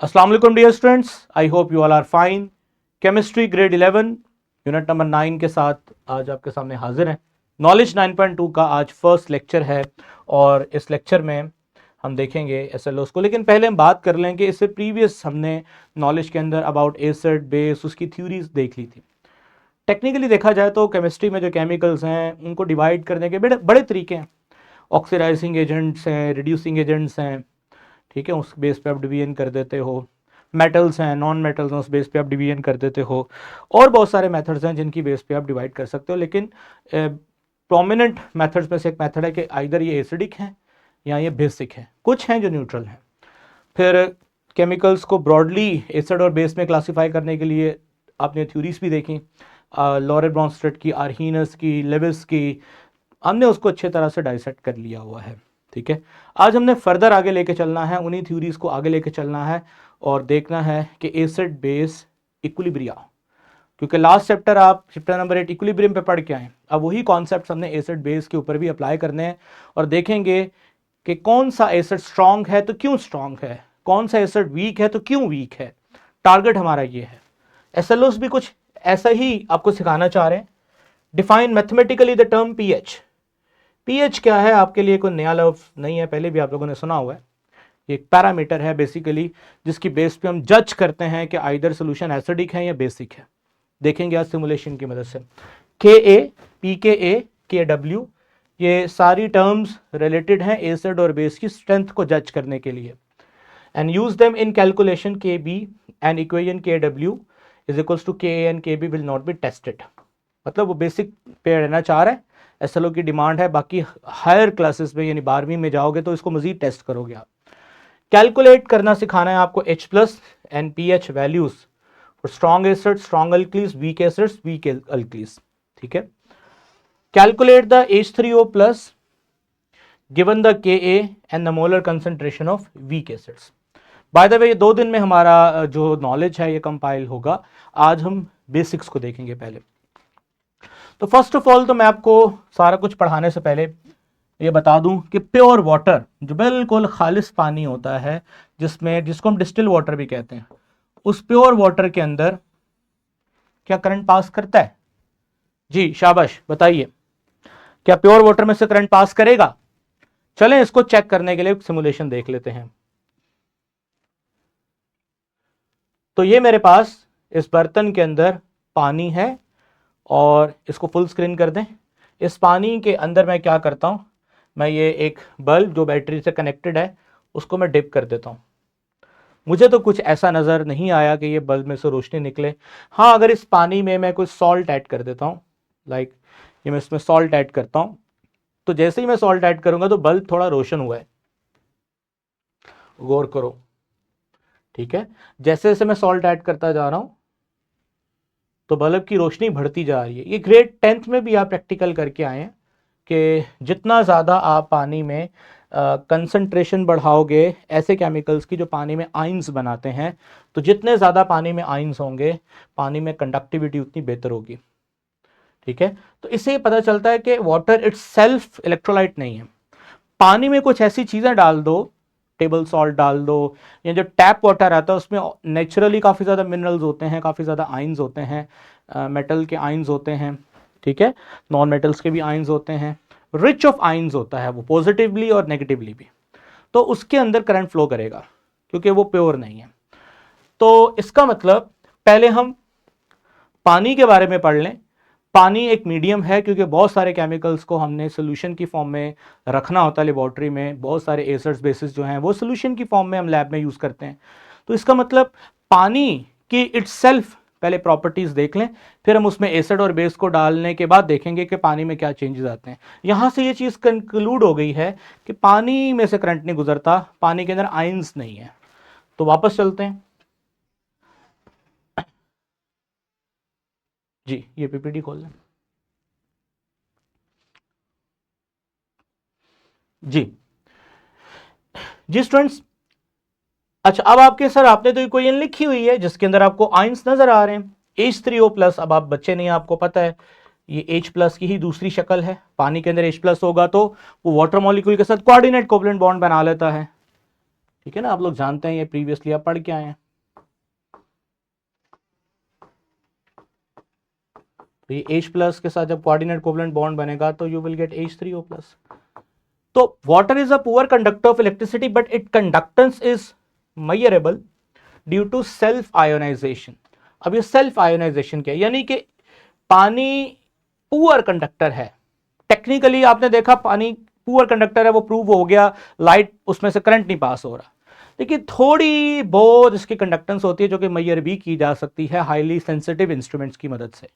अस्सलाम वालेकुम dear students, I hope you all are fine. Chemistry grade 11 unit number 9 के साथ आज आपके सामने हाजिर हैं। नॉलेज 9.2 का आज फर्स्ट लेक्चर है और इस लेक्चर में हम देखेंगे एसएलओस को। लेकिन पहले हम बात कर लें कि इससे प्रीवियस हमने नॉलेज के अंदर अबाउट एसिड बेस उसकी थ्योरीज देख ली थी। टेक्निकली देखा जाए तो केमिस्ट्री में जो केमिकल्स हैं उनको डिवाइड करने के बड़े बड़े तरीके हैं। ऑक्सीडाइजिंग एजेंट्स हैं, रिड्यूसिंग एजेंट्स हैं, ठीक है, उस बेस पे आप डिवीजन कर देते हो। मेटल्स हैं, नॉन मेटल्स हैं, उस बेस पे आप डिवीजन कर देते हो। और बहुत सारे मेथड्स हैं जिनकी बेस पे आप डिवाइड कर सकते हो। लेकिन प्रोमिनेंट मेथड्स में से एक मेथड है कि आइदर ये एसिडिक हैं या ये बेसिक है, कुछ हैं जो न्यूट्रल हैं। फिर केमिकल्स को ब्रॉडली एसिड और बेस में क्लासीफाई करने के लिए आपने थ्योरीज भी देखी, लॉरेल ब्रॉन्स्टेड की, आर्हीनस की, लेविस की। हमने उसको अच्छे तरह से डाइसेक्ट कर लिया हुआ है, ठीक है। आज हमने फर्दर आगे लेके चलना है, उन्हीं थ्योरीज को आगे लेके चलना है और देखना है कि एसिड बेस इक्विलिब्रिया, क्योंकि लास्ट चैप्टर आप चैप्टर नंबर 8 इक्विलिब्रियम पे पढ़ के आए। अब वही कॉन्सेप्ट हमने एसिड बेस के ऊपर भी अप्लाई करने हैं और देखेंगे कि कौन सा एसिड स्ट्रांग है तो क्यों स्ट्रांग है, कौन सा एसिड वीक है तो क्यों वीक है। टारगेट हमारा ये है। एसएलओस भी कुछ ऐसा ही आपको सिखाना चाह रहे हैं। Define mathematically the term pH. PH क्या है आपके लिए कोई नया लफ्ज नहीं है, पहले भी आप लोगों ने सुना हुआ है। ये एक पैरामीटर है बेसिकली जिसकी बेस पे हम जज करते हैं कि आइदर सोल्यूशन एसिडिक है या बेसिक है। देखेंगे आज सिमुलेशन की मदद से। के ए, पी के ए, के डब्ल्यू, ये सारी टर्म्स रिलेटेड हैं एसिड और बेस की स्ट्रेंथ को जज करने के लिए। And use them in calculation K B and equation K W is equals to K A and K B will not be tested. मतलब वो बेसिक पे रहना चाह रहा है, एसएलओ की डिमांड है। बाकी हायर क्लासेस में यानी 12वीं में जाओगे तो इसको मजीद टेस्ट करोगे आप। कैलकुलेट करना सिखाना है आपको H plus and pH values for strong acid, strong अल्कीज, weak acids, week अल्कीज, ठीक है। Calculate the H3O plus given the Ka and the molar concentration of weak acids. By the way ये 2 दिन में हमारा जो नॉलेज है ये कंपाइल होगा। आज हम बेसिक्स को देखेंगे पहले। तो फर्स्ट ऑफ ऑल तो मैं आपको सारा कुछ पढ़ाने से पहले ये बता दूं कि प्योर वाटर जो बिल्कुल खालिस पानी होता है, जिसको हम डिस्टिल वाटर भी कहते हैं, उस प्योर वाटर के अंदर क्या करंट पास करता है? जी शाबाश, बताइए, क्या प्योर वाटर में से करंट पास करेगा? चलें इसको चेक करने के लिए सिमुलेशन देख लेते हैं। तो ये मेरे पास इस बर्तन के अंदर पानी है और इसको फुल स्क्रीन कर दें। इस पानी के अंदर मैं क्या करता हूं, मैं ये एक बल्ब जो बैटरी से कनेक्टेड है उसको मैं डिप कर देता हूं। मुझे तो कुछ ऐसा नज़र नहीं आया कि ये बल्ब में से रोशनी निकले। हाँ, अगर इस पानी में मैं कोई सॉल्ट ऐड कर देता हूँ, लाइक ये मैं इसमें सॉल्ट ऐड करता हूँ, तो जैसे ही मैं सॉल्ट ऐड करूंगा तो बल्ब थोड़ा रोशन हुआ है, गौर करो, ठीक है। जैसे जैसे मैं सॉल्ट ऐड करता जा रहा हूं तो बल्ब की रोशनी बढ़ती जा रही है। ये ग्रेड 10th में भी आप प्रैक्टिकल करके आए हैं कि जितना ज़्यादा आप पानी में कंसंट्रेशन बढ़ाओगे ऐसे केमिकल्स की जो पानी में आयंस बनाते हैं, तो जितने ज़्यादा पानी में आयंस होंगे पानी में कंडक्टिविटी उतनी बेहतर होगी, ठीक है। तो इससे पता चलता है कि वाटर इट्सेल्फ इलेक्ट्रोलाइट नहीं है। पानी में कुछ ऐसी चीज़ें डाल दो, टेबल सॉल्ट डाल दो, या जो टैप वाटर आता है उसमें नेचुरली काफ़ी ज़्यादा मिनरल्स होते हैं, काफ़ी ज़्यादा आयंस होते हैं, मेटल के आयंस होते हैं, ठीक है, नॉन मेटल्स के भी आयंस होते हैं, रिच ऑफ आयंस होता है वो, पॉजिटिवली और नेगेटिवली भी। तो उसके अंदर करंट फ्लो करेगा क्योंकि वो प्योर नहीं है। तो इसका मतलब पहले हम पानी के बारे में पढ़ लें। पानी एक मीडियम है क्योंकि बहुत सारे केमिकल्स को हमने सोल्यूशन की फॉर्म में रखना होता है लेबॉर्ट्री में। बहुत सारे एसिड्स बेसिस जो हैं वो सोल्यूशन की फॉर्म में हम लैब में यूज़ करते हैं। तो इसका मतलब पानी की इट्सेल्फ पहले प्रॉपर्टीज देख लें, फिर हम उसमें एसिड और बेस को डालने के बाद देखेंगे कि पानी में क्या चेंजेस आते हैं। यहां से ये चीज़ कंक्लूड हो गई है कि पानी में से करंट नहीं गुजरता, पानी के अंदर आयंस नहीं है। तो वापस चलते हैं जी, ये पीपीटी खोल लें जी। जी स्टूडेंट्स, अच्छा अब आपके सर आपने तो इक्वेशन लिखी हुई है जिसके अंदर आपको आयंस नजर आ रहे हैं H3O प्लस। अब आप बच्चे नहीं, आपको पता है ये H प्लस की ही दूसरी शक्ल है। पानी के अंदर H प्लस होगा तो वो वाटर मॉलिक्यूल के साथ कोऑर्डिनेट कोवलेंट बॉन्ड बना लेता है, ठीक है ना, आप लोग जानते हैं, ये प्रीवियसली आप पढ़ के आए हैं। तो ये H+ के साथ जब कोऑर्डिनेट कोवलेंट बॉन्ड बनेगा तो यू विल गेट H3O+। तो water is a poor conductor of electricity but it conductance is measurable due to self ionization. अब ये सेल्फ आयोनाइजेशन क्या है, यानी कि पानी पुअर कंडक्टर है। टेक्निकली आपने देखा पानी पुअर कंडक्टर है, वो प्रूव हो गया, लाइट उसमें से करंट नहीं पास हो रहा, लेकिन थोड़ी बहुत इसकी कंडक्टेंस होती है जो कि मेजर भी की जा सकती है हाईली सेंसिटिव इंस्ट्रूमेंट्स की मदद से।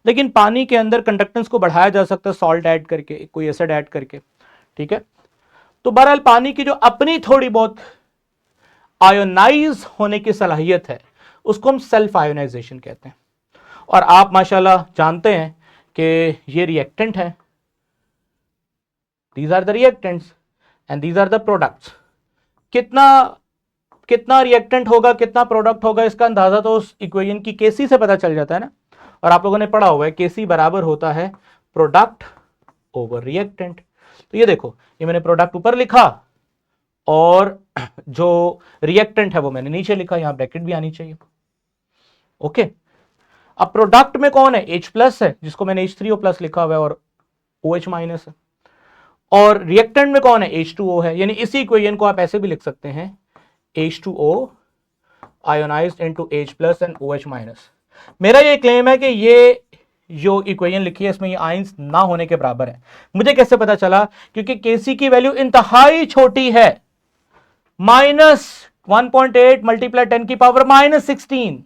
लेकिन पानी के अंदर कंडक्टेंस को बढ़ाया जा सकता है सॉल्ट ऐड करके, कोई एसिड ऐड करके। ठीक है, तो बहरहाल पानी की जो अपनी थोड़ी बहुत आयोनाइज होने की सलाहियत है उसको हम सेल्फ आयोनाइजेशन कहते हैं। और आप माशाल्लाह जानते हैं कि ये रिएक्टेंट है, these are the reactants and these are the products. कितना रिएक्टेंट होगा, कितना प्रोडक्ट होगा, इसका अंदाजा तो उस इक्वेशन की केसी से पता चल जाता है ना। और आप लोगों ने पढ़ा हुआ है केसी बराबर होता है प्रोडक्ट ओवर रिएक्टेंट। तो ये देखो, ये मैंने प्रोडक्ट ऊपर लिखा और जो रिएक्टेंट है वो मैंने नीचे लिखा, यहां ब्रैकेट भी आनी चाहिए। ओके, अब प्रोडक्ट में कौन है, H+ है जिसको मैंने H3O+ लिखा हुआ है और OH- है, और रिएक्टेंट में कौन है, H2O है। यानी इसी इक्वेशन को आप ऐसे भी लिख सकते हैं H2O ionised into H+ and OH-। मेरा ये क्लेम है कि ये जो इक्वेशन लिखी है इसमें ये आयंस ना होने के बराबर है। मुझे कैसे पता चला, क्योंकि केसी की वैल्यू इंतहाई छोटी है, -1.8 मल्टीप्लाई 10⁻⁻16।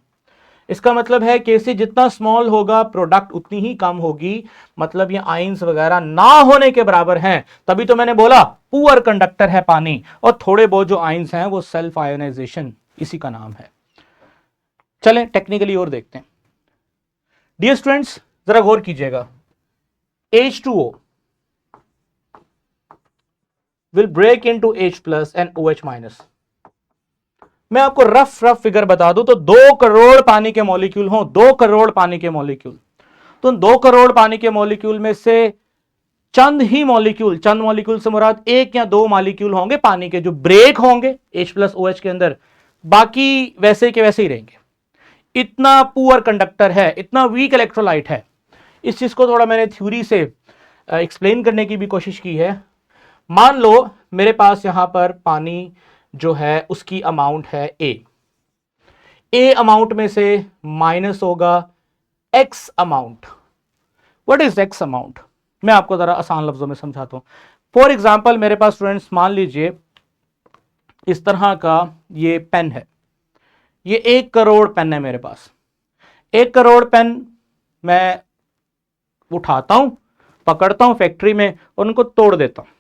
इसका मतलब है केसी जितना स्मॉल होगा प्रोडक्ट उतनी ही कम होगी, मतलब ये आयंस वगैरह ना होने के बराबर हैं। तभी तो मैंने बोला पुअर कंडक्टर है पानी, और थोड़े बहुत जो आयंस हैं वो सेल्फ आयोनाइजेशन, इसी का नाम है। चलें टेक्निकली और देखते हैं। डियर स्टूडेंट्स जरा गौर कीजिएगा, H2O will break into H+ and OH-। मैं आपको रफ फिगर बता दूं तो 2 करोड़ पानी के मॉलिक्यूल हों, 2 करोड़ पानी के मॉलिक्यूल, तो 2 करोड़ पानी के मॉलिक्यूल में से चंद मॉलिक्यूल से मुराद 1 या 2 मॉलिक्यूल होंगे पानी के जो ब्रेक होंगे H+ OH के अंदर, बाकी वैसे के वैसे ही रहेंगे। इतना पुअर कंडक्टर है, इतना वीक इलेक्ट्रोलाइट है। इस चीज को थोड़ा मैंने थ्योरी से एक्सप्लेन करने की भी कोशिश की है। मान लो मेरे पास यहां पर पानी जो है उसकी अमाउंट है ए अमाउंट में से माइनस होगा x amount. What is x amount, मैं आपको जरा आसान लफ्जों में समझाता हूं। फॉर एग्जाम्पल मेरे पास स्टूडेंट्स मान लीजिए इस तरह का ये पेन है, ये 1 करोड़ पेन है मेरे पास। 1 करोड़ पेन मैं उठाता हूं, पकड़ता हूं फैक्ट्री में और उनको तोड़ देता हूं।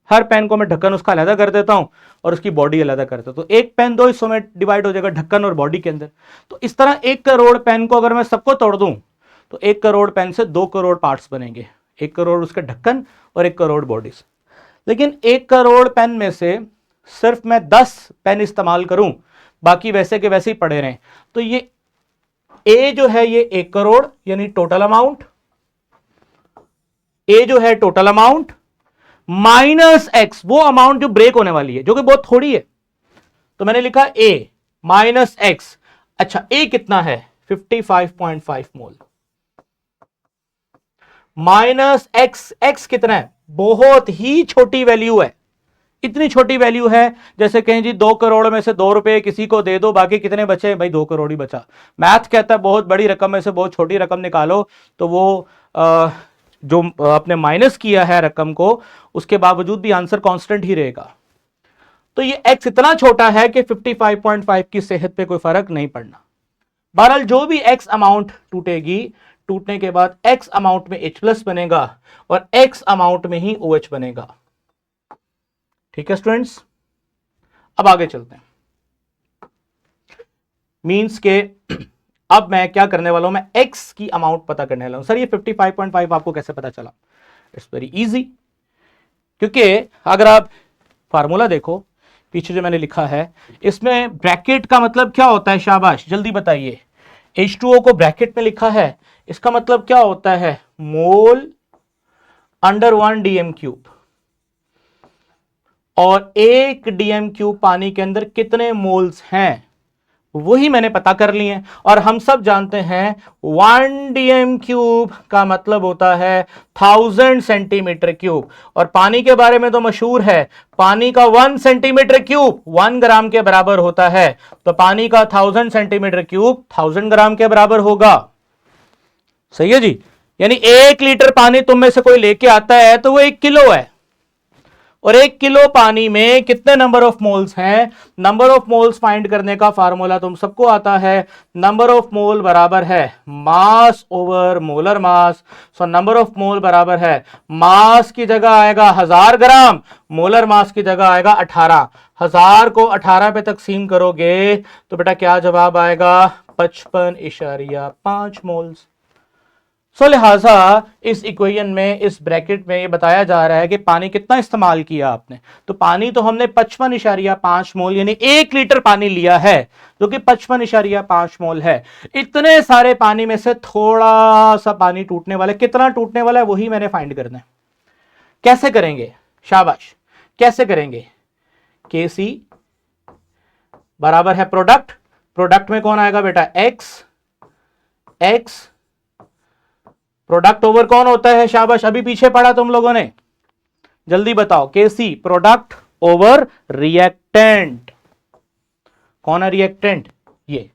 हर पेन को मैं ढक्कन उसका अलग कर देता हूं और उसकी बॉडी अलग कर देता हूं, तो एक पेन 2 हिस्सों में डिवाइड हो जाएगा, ढक्कन और बॉडी के अंदर। तो इस तरह 1 करोड़ पेन को अगर मैं सबको तोड़ दूं तो 1 करोड़ पेन से 2 करोड़ पार्ट्स बनेंगे, 1 करोड़ उसके ढक्कन और 1 करोड़ बॉडीज। लेकिन 1 करोड़ पेन में से सिर्फ मैं 10 पेन इस्तेमाल करूं, बाकी वैसे के वैसे ही पड़े रहें, तो ये ए जो है ये 1 करोड़ यानी टोटल अमाउंट, ए जो है टोटल अमाउंट माइनस एक्स वो अमाउंट जो ब्रेक होने वाली है, जो कि बहुत थोड़ी है। तो मैंने लिखा ए माइनस एक्स। अच्छा ए कितना है, 55.5 मोल माइनस एक्स, एक्स कितना है, बहुत ही छोटी वैल्यू है। इतनी छोटी वैल्यू है जैसे कहें जी 2 करोड़ में से 2 रुपए किसी को दे दो, बाकी कितने बचे भाई, 2 करोड़ ही बचा। मैथ कहता है बहुत बड़ी रकम में से बहुत छोटी रकम निकालो, तो वो जो आपने माइनस किया है रकम को, उसके बावजूद भी आंसर कांस्टेंट ही रहेगा। तो ये x इतना छोटा है कि 55.5 की सेहत पे कोई फर्क नहीं पड़ना। बहरहाल जो भी x अमाउंट टूटेगी, टूटने के बाद x अमाउंट में H+ बनेगा और x अमाउंट में ही OH बनेगा। ठीक है स्टूडेंट्स, अब आगे चलते हैं। मींस के अब मैं क्या करने वाला हूं, मैं x की अमाउंट पता करने वाला हूं। सर ये 55.5 आपको कैसे पता चला, इट्स वेरी इजी, क्योंकि अगर आप फार्मूला देखो पीछे जो मैंने लिखा है, इसमें ब्रैकेट का मतलब क्या होता है, शाबाश जल्दी बताइए। H2O को ब्रैकेट में लिखा है, इसका मतलब क्या होता है, मोल अंडर 1 dm क्यूब। और 1 डीएम क्यूब पानी के अंदर कितने मोल्स हैं वही मैंने पता कर लिए हैं। और हम सब जानते हैं 1 डीएम क्यूब का मतलब होता है 1000 सेंटीमीटर क्यूब, और पानी के बारे में तो मशहूर है, पानी का 1 सेंटीमीटर क्यूब 1 ग्राम के बराबर होता है, तो पानी का 1000 सेंटीमीटर क्यूब 1000 ग्राम के बराबर होगा। सही है जी, यानी 1 लीटर पानी तुम में से कोई लेके आता है तो वो 1 किलो है, और 1 किलो पानी में कितने नंबर ऑफ मोल्स हैं? नंबर ऑफ मोल्स फाइंड करने का फार्मूला तुम सबको आता है, नंबर ऑफ मोल बराबर है मास over molar mass. So number of mole बराबर है, मास की जगह आएगा 1000 ग्राम, मोलर मास की जगह आएगा 18। 1000 को 18 पे तकसीम करोगे तो बेटा क्या जवाब आएगा? 55.5 मोल्स। सो लिहाजा इस इक्वेशन में, इस ब्रैकेट में ये बताया जा रहा है कि पानी कितना इस्तेमाल किया आपने। तो पानी तो हमने 55.5 मोल यानी 1 लीटर पानी लिया है, जो कि 55.5 मोल है। इतने सारे पानी में से थोड़ा सा पानी टूटने वाला है, कितना टूटने वाला है वही मैंने फाइंड करना है। कैसे करेंगे? शाबाश, कैसे करेंगे? Kc बराबर है प्रोडक्ट, प्रोडक्ट में कौन आएगा बेटा? एक्स, एक्स प्रोडक्ट ओवर कौन होता है? शाबाश, अभी पीछे पढ़ा तुम लोगों ने, जल्दी बताओ। Kc प्रोडक्ट ओवर रिएक्टेंट, कौन है रिएक्टेंट? ये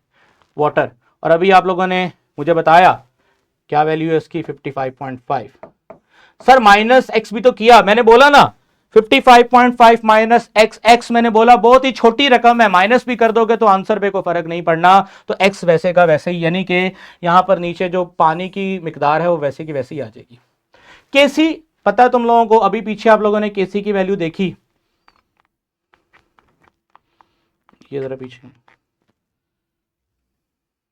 वाटर। और अभी आप लोगों ने मुझे बताया क्या वैल्यू है इसकी? 55.5। सर माइनस एक्स भी तो किया, मैंने बोला ना 55.5 माइनस एक्स, एक्स मैंने बोला बहुत ही छोटी रकम है, माइनस भी कर दोगे तो आंसर पे कोई फर्क नहीं पड़ना, तो एक्स वैसे का वैसे ही, यानी कि यहां पर नीचे जो पानी की मिकदार है वो वैसे की वैसे ही आ जाएगी। केसी पता है तुम लोगों को? अभी पीछे आप लोगों ने केसी की वैल्यू देखी, ये जरा पीछे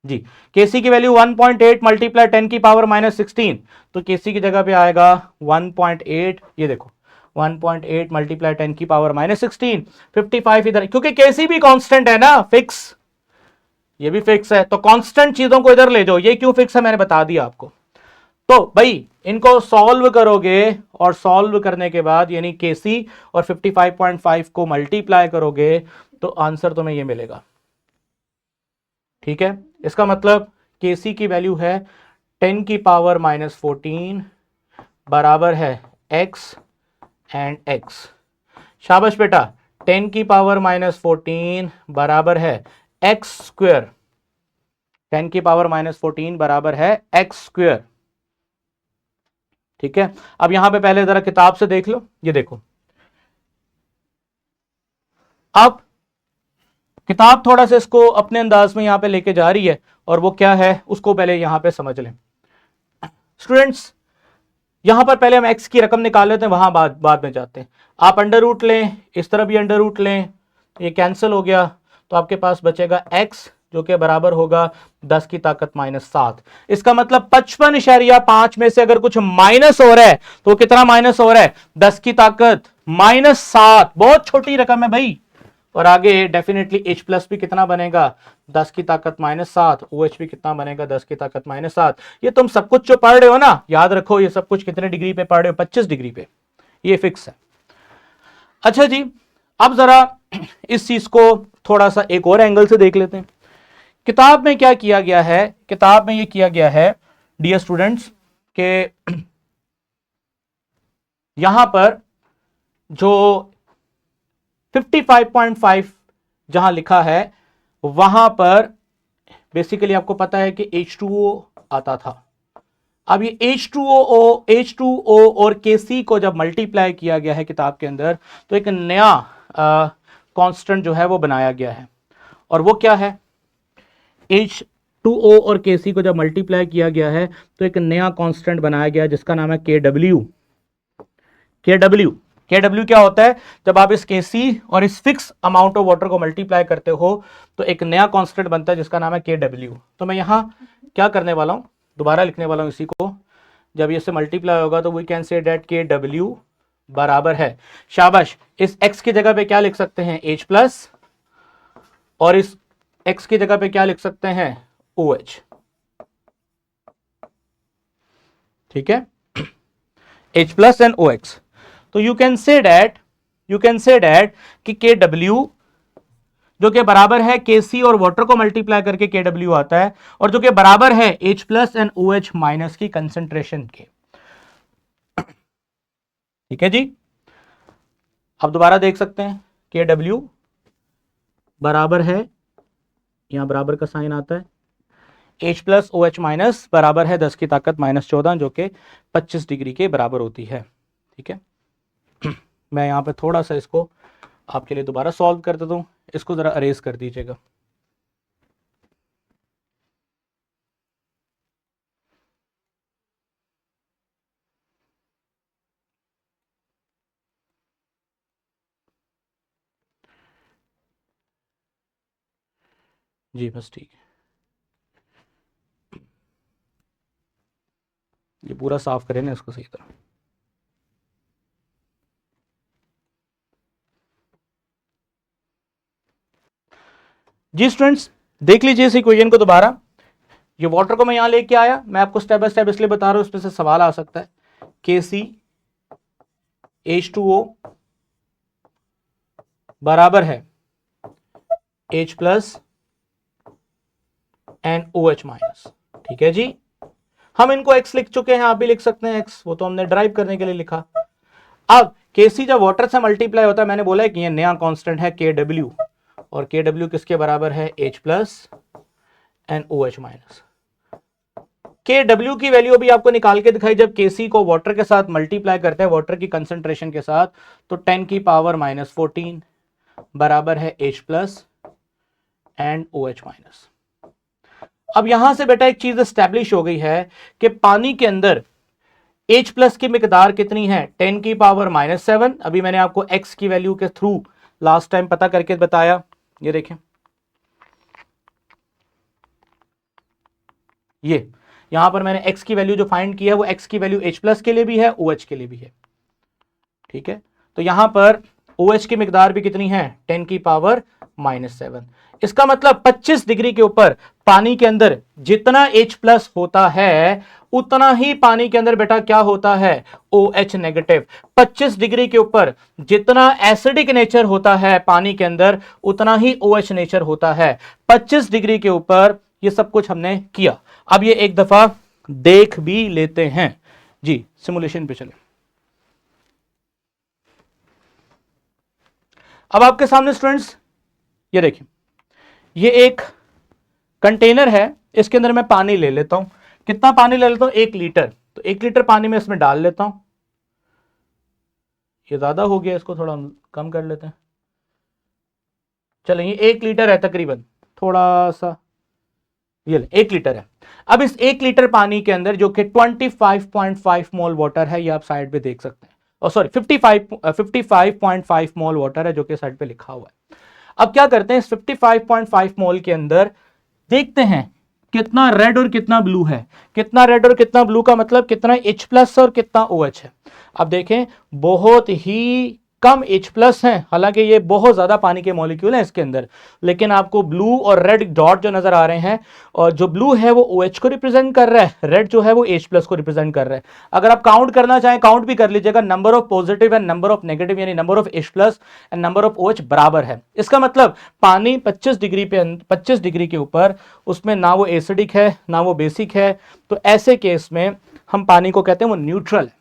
जी, केसी की वैल्यू 1.8 मल्टीप्लाई 10 की पावर -16, तो केसी की जगह पे आएगा 1.8, ये देखो 1.8 मल्टीप्लाई 10 की पावर -16, 55 इधर, क्योंकि केसी भी कांस्टेंट है ना, फिक्स, ये भी फिक्स है, तो कांस्टेंट चीजों को इधर ले जाओ। ये क्यों फिक्स है मैंने बता दिया आपको। तो भाई इनको सॉल्व करोगे, और सॉल्व करने के बाद यानी केसी और 55.5 को मल्टीप्लाई करोगे तो आंसर तुम्हें ये मिलेगा। ठीक है, इसका मतलब केसी की वैल्यू है 10 की पावर -14 बराबर है x एंड x। शाबाश बेटा, 10 की पावर -14 बराबर है x स्क्वायर, 10 की पावर -14 बराबर है x स्क्वायर। ठीक है, अब यहां पे पहले जरा किताब से देख लो, ये देखो, अब किताब थोड़ा सा इसको अपने अंदाज में यहां पे लेके जा रही है, और वो क्या है उसको पहले यहां पे समझ लें। स्टूडेंट्स यहां पर पहले हम x की रकम निकाल लेते हैं, वहां बाद में जाते हैं। आप अंडर रूट लें, इस तरह भी अंडर रूट लें, ये कैंसिल हो गया, तो आपके पास बचेगा x जो कि बराबर होगा 10 की ताकत -7। इसका मतलब 55.5 में से अगर कुछ माइनस हो रहा है तो कितना माइनस हो रहा है? 10 की ताकत -7, बहुत छोटी रकम है भाई। और आगे डेफिनेटली H प्लस भी कितना बनेगा? 10 की ताकत -7, OH भी कितना बनेगा? 10 की ताकत -7। ये तुम सब कुछ जो पढ़ रहे हो ना, याद रखो ये सब कुछ कितने डिग्री पे पढ़ रहे हो? 25 डिग्री पे, ये फिक्स है। अच्छा जी, अब जरा इस चीज को थोड़ा सा एक और एंगल से देख लेते हैं। किताब में क्या किया गया है? किताब में ये किया गया है डियर स्टूडेंट्स के यहां पर जो 55.5 जहां लिखा है वहां पर बेसिकली आपको पता है कि H2O आता था। अब ये H2O और Kc को जब मल्टीप्लाई किया गया है किताब के अंदर, तो एक नया कांस्टेंट जो है वो बनाया गया है, और वो क्या है? H2O और Kc को जब मल्टीप्लाई किया गया है तो एक नया कांस्टेंट बनाया गया है जिसका नाम है KW। KW क्या होता है? जब आप इस Kc और इस फिक्स अमाउंट ऑफ वाटर को मल्टीप्लाई करते हो तो एक नया कांस्टेंट बनता है जिसका नाम है KW। तो मैं यहां क्या करने वाला हूं, दोबारा लिखने वाला हूं इसी को। जब ये से मल्टीप्लाई होगा तो we can say that KW बराबर है, शाबाश, इस x की जगह पे क्या लिख सकते हैं? H प्लस, और इस x की जगह पे क्या लिख सकते हैं? OH। ठीक है, H प्लस एंड OX। तो you can say that you can say that कि KW जो कि बराबर है KC और वाटर को मल्टीप्लाई करके KW आता है, और जो कि बराबर है H plus and OH minus की कंसेंट्रेशन के। ठीक है जी, अब दोबारा देख सकते हैं KW बराबर है, यहां बराबर का साइन आता है, H प्लस OH माइनस बराबर है 10 की ताकत -14 जो कि 25 डिग्री के बराबर होती है। ठीक है, मैं यहां पे थोड़ा सा इसको आपके लिए दोबारा सॉल्व कर देता हूं, इसको जरा अरेज कर दीजिएगा। जी बस ठीक है, ये पूरा साफ करें ना इसको सही तरह। जी स्टूडेंट्स, देख लीजिए इस इक्वेशन को दोबारा। ये वाटर को मैं यहां लेके आया, मैं आपको स्टेप बाय स्टेप इसलिए बता रहा हूं, उसमें से सवाल आ सकता है। KC H2O बराबर है H plus and OH minus. ठीक है जी, हम इनको x लिख चुके हैं, आप भी लिख सकते हैं x, वो तो हमने ड्राइव करने के लिए लिखा। अब KC जब वाटर से मल्टीप्लाई होता है, मैंने बोला है कि ये नया कांस्टेंट है KW, और KW किसके बराबर है H plus and OH minus. KW की वैल्यू भी आपको निकाल के दिखाई, जब KC को वाटर के साथ मल्टीप्लाई करते हैं, वाटर की कंसंट्रेशन के साथ, तो 10 की पावर -14 बराबर है H plus and OH minus. अब यहां से बेटा एक चीज एस्टैब्लिश हो गई है कि पानी के अंदर H प्लस की मिकदार कितनी है, 10 की पावर -7। अभी मैंने आपको x की वैल्यू के थ्रू लास्ट टाइम पता करके बताया, ये देखें, ये यहां पर मैंने x की वैल्यू जो फाइंड की है, वो x की वैल्यू H प्लस के लिए भी है, OH के लिए भी है। ठीक है, तो यहां पर OH की मिकदार भी कितनी है, 10 की पावर -7। इसका मतलब 25 डिग्री के ऊपर पानी के अंदर जितना H प्लस होता है, उतना ही पानी के अंदर बेटा क्या होता है, OH नेगेटिव। 25 डिग्री के ऊपर जितना एसिडिक नेचर होता है पानी के अंदर, उतना ही OH नेचर होता है। 25 डिग्री के ऊपर ये सब कुछ हमने किया। अब ये एक दफा देख भी लेते हैं जी, सिमुलेशन पे चले। अब आपके सामने स्टूडेंट्स ये देखिए, ये एक कंटेनर है, इसके अंदर मैं पानी ले लेता हूं। कितना पानी ले लेता हूं, 1 लीटर। तो 1 लीटर पानी में इसमें डाल लेता हूं। ये ज्यादा हो गया, इसको थोड़ा कम कर लेते हैं। चलें, ये 1 लीटर है तकरीबन, थोड़ा सा, ये 1 लीटर है। अब इस 1 लीटर पानी के अंदर जो कि 25.5 मोल वाटर है, ये आप साइड पे देख सकते हैं, और सॉरी 55.5 मोल वाटर है जो कि साइड पे लिखा हुआ है। अब क्या करते हैं, इस 55.5 मोल के अंदर देखते हैं कितना रेड और कितना ब्लू है। कितना रेड और कितना ब्लू का मतलब कितना H प्लस और कितना OH है। अब देखें, बहुत ही कम H प्लस है, हालांकि ये बहुत ज्यादा पानी के मॉलिक्यूल हैं इसके अंदर, लेकिन आपको ब्लू और रेड डॉट जो नजर आ रहे हैं, और जो ब्लू है वो OH को रिप्रेजेंट कर रहा है, रेड जो है वो H प्लस को रिप्रेजेंट कर रहा है। अगर आप काउंट करना चाहें, काउंट भी कर लीजिएगा, number of positive and number of negative, यानी number of H plus and number of OH बराबर है। इसका मतलब पानी 25 डिग्री के ऊपर, उसमें ना वो एसिडिक है ना वो बेसिक है, तो ऐसे केस में हम पानी को कहते हैं वो न्यूट्रल है।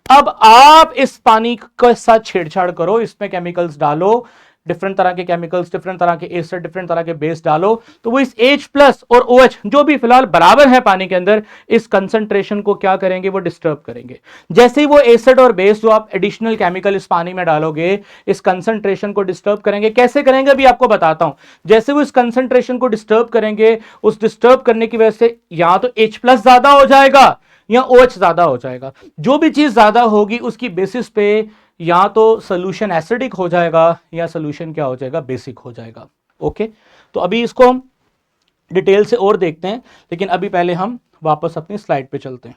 अब आप इस पानी के साथ छेड़छाड़ करो, इसमें केमिकल्स डालो, डिफरेंट तरह के केमिकल्स, डिफरेंट तरह के एसिड, डिफरेंट तरह के बेस डालो, तो वो इस H प्लस और OH जो भी फिलहाल बराबर है पानी के अंदर, इस कंसंट्रेशन को क्या करेंगे, वो डिस्टर्ब करेंगे। जैसे ही वो एसिड और बेस जो आप एडिशनल केमिकल इस पानी में डालोगे, इस कंसंट्रेशन को डिस्टर्ब करेंगे। कैसे करेंगे अभी आपको बताता हूं। जैसे वो इस कंसंट्रेशन को डिस्टर्ब करेंगे, उस डिस्टर्ब करने की वजह से या तो H प्लस ज्यादा हो जाएगा या OH ज्यादा हो जाएगा। जो भी चीज ज्यादा होगी उसकी बेसिस पे या तो सोल्यूशन एसिडिक हो जाएगा या सोल्यूशन क्या हो जाएगा, बेसिक हो जाएगा। ओके, तो अभी इसको हम डिटेल से और देखते हैं, लेकिन अभी पहले हम वापस अपनी स्लाइड पे चलते हैं।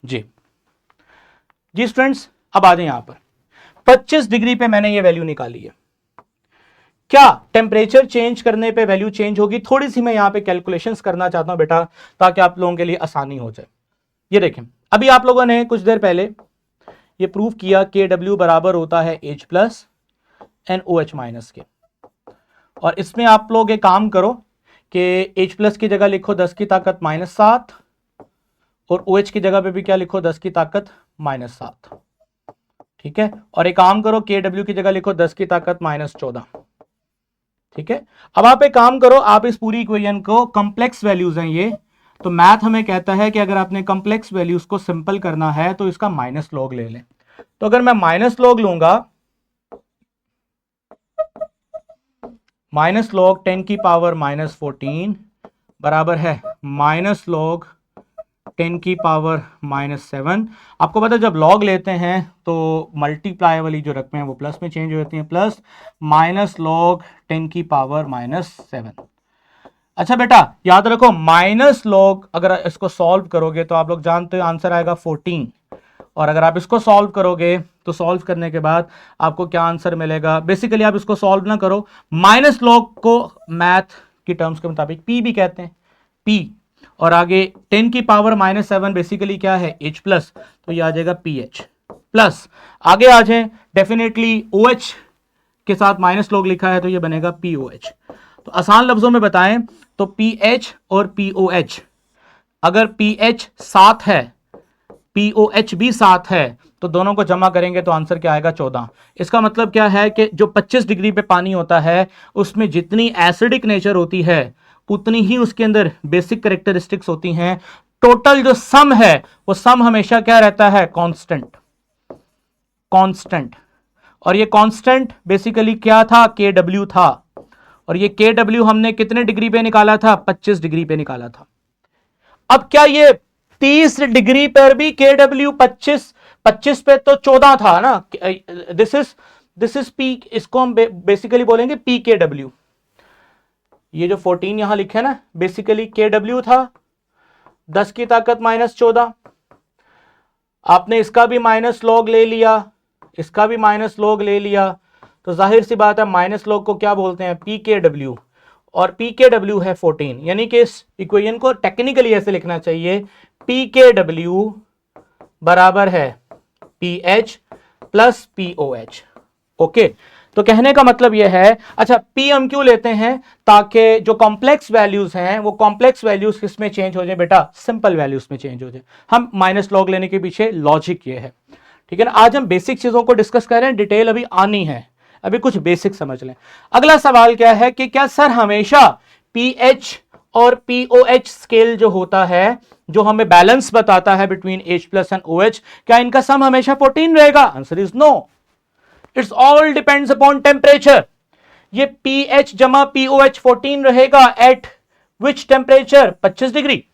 जी जी स्टूडेंट्स, अब आ जाए यहां पर 25 डिग्री पे मैंने ये वैल्यू निकाली है। क्या टेम्परेचर चेंज करने पे वैल्यू चेंज होगी? थोड़ी सी मैं यहां पे कैलकुलेशंस करना चाहता हूं बेटा, ताकि आप लोगों के लिए आसानी हो जाए। ये देखें, अभी आप लोगों ने कुछ देर पहले ये प्रूव किया KW बराबर होता है H प्लस NOH माइनस के। और इसमें आप लोग एक काम करो कि H प्लस की जगह लिखो 10 की ताकत -7 और OH की जगह पे भी क्या लिखो 10 की ताकत -7, ठीक है। और एक काम करो KW की जगह लिखो 10 की ताकत -14, ठीक है। अब आप एक काम करो, आप इस पूरी इक्वेशन को कॉम्प्लेक्स वैल्यूज हैं ये, तो मैथ हमें कहता है कि अगर आपने कॉम्प्लेक्स वैल्यूज को सिंपल करना है तो इसका माइनस लॉग ले लें। तो अगर मैं माइनस लॉग लूंगा, माइनस लॉग 10 की पावर -14 बराबर है माइनस लॉग 10 की पावर -7। आपको पता है जब लॉग लेते हैं तो मल्टीप्लाई वाली जो रकमें हैं वो प्लस में चेंज हो जाती हैं, प्लस माइनस लॉग 10 की पावर -7। अच्छा बेटा याद रखो माइनस लॉग अगर इसको सॉल्व करोगे तो आप लोग जानते हो आंसर आएगा 14, और अगर आप इसको सॉल्व करोगे तो सॉल्व करने के बाद आपको क्या आंसर मिलेगा। बेसिकली आप इसको सॉल्व ना करो, माइनस लॉग को मैथ की टर्म्स के मुताबिक पी भी कहते हैं, पी, और आगे 10 की पावर -7 बेसिकली क्या है H प्लस, तो ये आ जाएगा PH प्लस, आगे आ जाए डेफिनेटली OH के साथ माइनस लॉग लिखा है तो ये बनेगा POH। तो आसान लफ्जों में बताएं तो PH और POH, अगर PH 7 है POH भी 7 है तो दोनों को जमा करेंगे तो आंसर क्या आएगा 14। इसका मतलब क्या है कि जो 25 डिग्री पे पानी होता है उसमें जितनी एसिडिक नेचर होती है उतनी ही उसके अंदर बेसिक कैरेक्टरिस्टिक्स होती हैं। टोटल जो सम है वो सम हमेशा क्या रहता है, कांस्टेंट, कांस्टेंट। और ये कांस्टेंट बेसिकली क्या था, KW था, और ये KW हमने कितने डिग्री पे निकाला था, 25 डिग्री पे निकाला था। अब क्या ये 30 डिग्री पर भी KW 25 पे तो 14 था ना, दिस इज पी, इसको हम बेसिकली बोलेंगे PKW। ये जो 14 यहां लिखे है ना बेसिकली KW था 10 की ताकत -14, आपने इसका भी माइनस लॉग ले लिया, इसका भी माइनस लॉग ले लिया, तो जाहिर सी बात है माइनस लॉग को क्या बोलते हैं, PKW, और PKW है 14, यानी कि इस इक्वेशन को टेक्निकली ऐसे लिखना चाहिए PKW बराबर है PH प्लस POH। ओके, तो कहने का मतलब यह है, अच्छा P हम क्यों लेते हैं, ताकि जो कॉम्प्लेक्स वैल्यूज हैं वो कॉम्प्लेक्स वैल्यूज किस में चेंज हो जाए बेटा, सिंपल वैल्यूज में चेंज हो जाए। हम माइनस लॉग लेने के पीछे लॉजिक ये है, ठीक है ना। आज हम बेसिक चीजों को डिस्कस कर रहे हैं, डिटेल अभी आनी है, अभी कुछ बेसिक समझ लें। अगला सवाल क्या है कि क्या सर हमेशा PH और POH स्केल जो होता है जो हमें बैलेंस बताता है between H plus and OH, क्या इनका सम हमेशा 14 रहेगा, answer is no, it's all depends upon temperature. ये PH जमा POH 14 रहेगा एट विच टेम्परेचर, 25 डिग्री,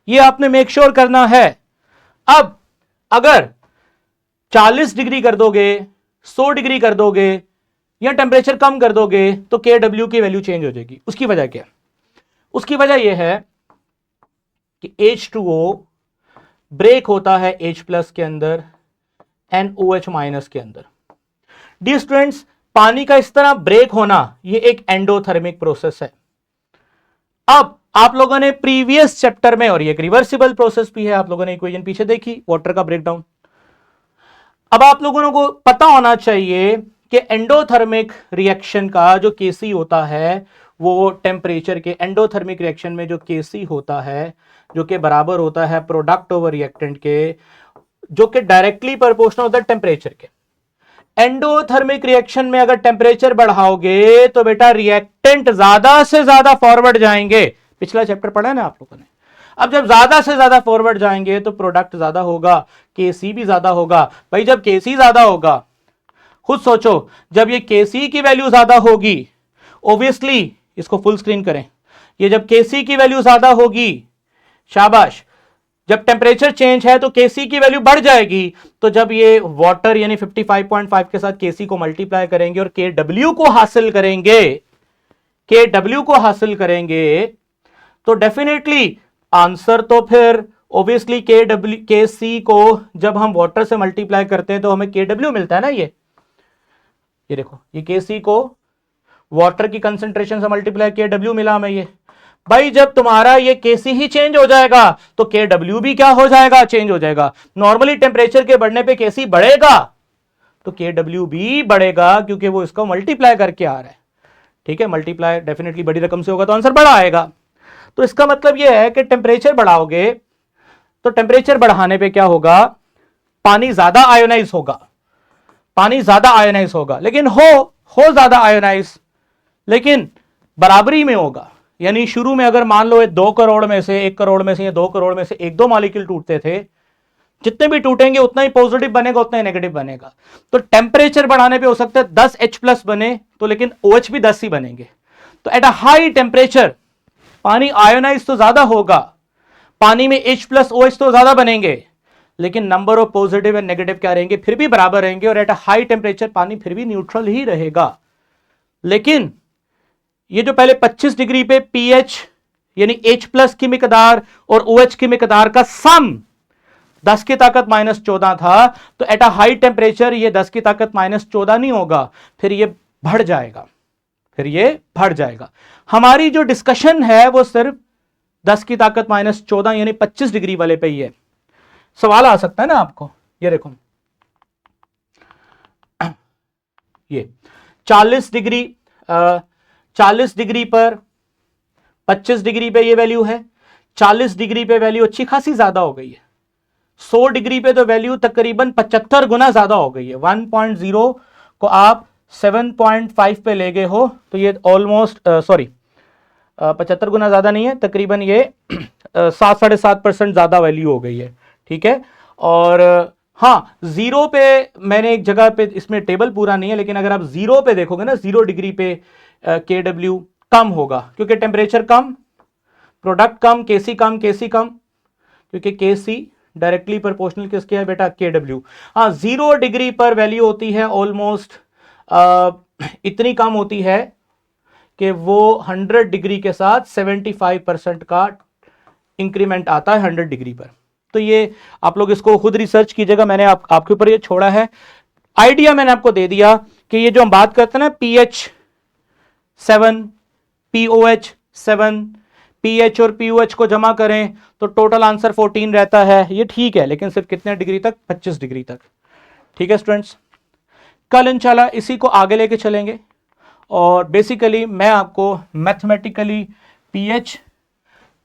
ये आपने मेक श्योर करना है। अब अगर 40 डिग्री कर दोगे, 100 डिग्री कर दोगे या टेम्परेचर कम कर दोगे तो KW की वैल्यू चेंज हो जाएगी। उसकी वजह क्या, उसकी वजह यह है कि H2O ब्रेक होता है H प्लस के अंदर NOH माइनस के अंदर। डियर स्टूडेंट्स, पानी का इस तरह ब्रेक होना यह एक एंडोथर्मिक प्रोसेस है। अब आप लोगों ने प्रीवियस चैप्टर में, और ये एक रिवर्सिबल प्रोसेस भी है, आप लोगों ने इक्वेशन पीछे देखी वाटर का ब्रेकडाउन। अब आप लोगों को पता होना चाहिए कि एंडोथर्मिक रिएक्शन का जो Kc होता है वो टेम्परेचर के, एंडोथर्मिक रिएक्शन में जो Kc होता है जो कि बराबर होता है प्रोडक्ट ओवर रिएक्टेंट के, जो कि डायरेक्टली प्रोपोर्शनल होता है टेम्परेचर के। एंडोथर्मिक रिएक्शन में अगर टेम्परेचर बढ़ाओगे तो बेटा रिएक्टेंट ज्यादा से ज्यादा फॉरवर्ड जाएंगे, पिछला चैप्टर पढ़ा है ना आप लोगों ने। अब जब ज्यादा से ज्यादा फॉरवर्ड जाएंगे तो प्रोडक्ट ज्यादा होगा, Kc भी ज्यादा होगा। भाई जब Kc ज्यादा होगा, खुद सोचो, जब ये Kc की वैल्यू ज्यादा होगी, ऑब्वियसली इसको फुल स्क्रीन करें, ये जब Kc की वैल्यू ज्यादा होगी, शाबाश, जब टेम्परेचर चेंज है तो Kc की वैल्यू बढ़ जाएगी। तो जब ये वाटर यानी 55.5 के साथ Kc को मल्टीप्लाई करेंगे और Kw को हासिल करेंगे, Kw को हासिल करेंगे, तो डेफिनेटली आंसर तो फिर ऑब्वियसली Kc को जब हम वाटर से मल्टीप्लाई करते हैं तो हमें Kw मिलता है ना। ये देखो, ये Kc को वाटर की कंसंट्रेशन से मल्टीप्लाई Kw मिला हमें, ये भाई जब तुम्हारा ये Kc ही चेंज हो जाएगा तो Kw भी क्या हो जाएगा, चेंज हो जाएगा। नॉर्मली टेम्परेचर के बढ़ने पे Kc बढ़ेगा तो Kw भी बढ़ेगा, क्योंकि वो इसको मल्टीप्लाई करके आ रहा है। ठीक है, मल्टीप्लाई डेफिनेटली बड़ी रकम से होगा तो आंसर बड़ा आएगा। तो इसका मतलब ये है कि टेम्परेचर बढ़ाओगे तो टेम्परेचर बढ़ाने पे क्या होगा, पानी ज्यादा आयोनाइज होगा, पानी ज्यादा आयोनाइज होगा, लेकिन हो ज्यादा आयोनाइज, लेकिन बराबरी में होगा। यानी शुरू में अगर मान लो 2 करोड़ में से 1 करोड़ में से या 2 करोड़ में से 1-2 मॉलिक्यूल टूटते थे, जितने भी टूटेंगे उतना ही पॉजिटिव बनेगा, उतना ही नेगेटिव बनेगा। तो टेम्परेचर बढ़ाने पे हो सकता है 10 H+ बने तो, लेकिन OH भी 10 ही बनेंगे। तो एट अ हाई टेम्परेचर पानी आयोनाइज तो ज्यादा होगा, पानी में H+OH तो ज्यादा बनेंगे, लेकिन number of positive and negative क्या रहेंगे, फिर भी बराबर रहेंगे, और एट अ हाई टेम्परेचर पानी फिर भी न्यूट्रल ही रहेगा। लेकिन ये जो पहले 25 डिग्री पे pH यानी H+ की मिकदार और OH की मिकदार का सम 10 की ताकत -14 था, तो एट अ हाई टेम्परेचर ये 10 की ताकत -14 नहीं होगा, फिर ये बढ़ जाएगा, फिर ये बढ़ जाएगा। हमारी जो डिस्कशन है वो सिर्फ 10 की ताकत -14 यानी 25 डिग्री वाले पे ही है। सवाल आ सकता है ना आपको, ये देखो ये 40 डिग्री पर 25 डिग्री पे ये वैल्यू है, 40 डिग्री पे वैल्यू अच्छी खासी ज्यादा हो गई है, 100 डिग्री पे तो वैल्यू तकरीबन 75 गुना ज्यादा हो गई है। 1.0 को आप 7.5 पे ले गए हो तो ये ऑलमोस्ट 75 गुना ज्यादा नहीं है, तकरीबन ये 7-7.5% ज्यादा वैल्यू हो गई है। ठीक है, और हाँ, 0 पे मैंने एक जगह पे, इसमें टेबल पूरा नहीं है, लेकिन अगर आप 0 पे देखोगे ना, 0 डिग्री पे Kw कम होगा, क्योंकि टेम्परेचर कम, प्रोडक्ट कम, Kc कम, Kc कम, क्योंकि Kc डायरेक्टली प्रोपोर्शनल किसके है बेटा, Kw। हाँ, 0 डिग्री पर वैल्यू होती है ऑलमोस्ट इतनी कम होती है कि वो 100 डिग्री के साथ 75% का इंक्रीमेंट आता है 100 डिग्री पर। तो ये आप लोग इसको खुद रिसर्च कीजिएगा, मैंने आपके ऊपर ये छोड़ा है। आइडिया मैंने आपको दे दिया कि ये जो हम बात करते हैं ना, pH 7, pOH 7, pH और pOH को जमा करें तो टोटल आंसर 14 रहता है। ये ठीक है, लेकिन सिर्फ कितने डिग्री तक, 25 डिग्री तक। ठीक है स्टूडेंट्स, कल इंशाल्लाह इसी को आगे लेके चलेंगे, और बेसिकली मैं आपको मैथमेटिकली pH,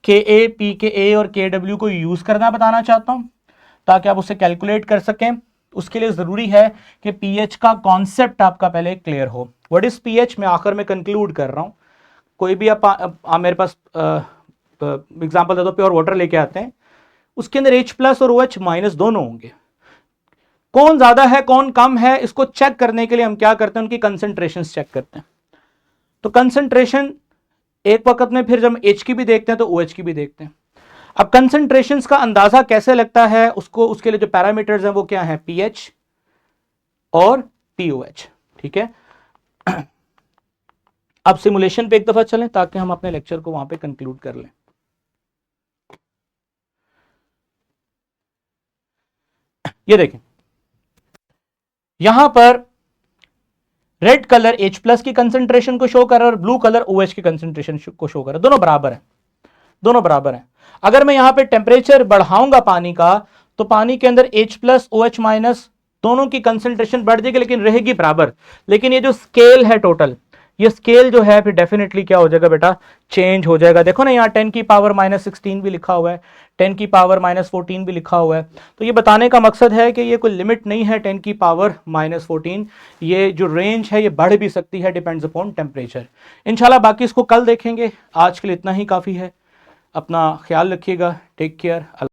Ka, pKa और Kw को यूज करना बताना चाहता हूं, ताकि आप उसे कैलकुलेट कर सकें। उसके लिए जरूरी है कि pH का कॉन्सेप्ट आपका पहले क्लियर हो। व्हाट इज pH, मैं आखिर में कंक्लूड कर रहा हूं। कोई भी आप मेरे पास एग्जांपल दे दो, प्योर वाटर लेके आते हैं, उसके अंदर H+ और OH- दोनों होंगे। कौन ज्यादा है कौन कम है, इसको चेक करने के लिए हम क्या करते हैं, उनकी कंसंट्रेशन चेक करते हैं। तो कंसंट्रेशन एक वक्त में फिर जब H की भी देखते हैं तो OH की भी देखते हैं। अब कंसंट्रेशंस का अंदाजा कैसे लगता है, उसको उसके लिए जो पैरामीटर्स हैं वो क्या है, pH और pOH। ठीक है, अब सिमुलेशन पे एक दफा चलें ताकि हम अपने लेक्चर को वहां पे कंक्लूड कर लें। ये देखें, यहां पर रेड कलर H+ की कंसंट्रेशन को शो कर रहा है और ब्लू कलर OH की कंसंट्रेशन को शो कर रहा है। दोनों बराबर है, दोनों बराबर है। अगर मैं यहां पे टेम्परेचर बढ़ाऊंगा पानी का, तो पानी के अंदर H+ OH- दोनों की कंसंट्रेशन बढ़ जाएगी, लेकिन रहेगी बराबर। लेकिन ये जो स्केल है टोटल, ये स्केल जो है फिर डेफिनेटली क्या हो जाएगा बेटा, चेंज हो जाएगा। देखो ना, यहाँ 10 की पावर -16 भी लिखा हुआ है, 10 की पावर -14 भी लिखा हुआ है। तो ये बताने का मकसद है कि ये कोई लिमिट नहीं है 10 की पावर -14, ये जो रेंज है ये बढ़ भी सकती है, डिपेंड्स अपॉन टेम्परेचर। इंशाल्लाह बाकी इसको कल देखेंगे, आज के लिए इतना ही काफ़ी है। अपना ख्याल रखिएगा, टेक केयर।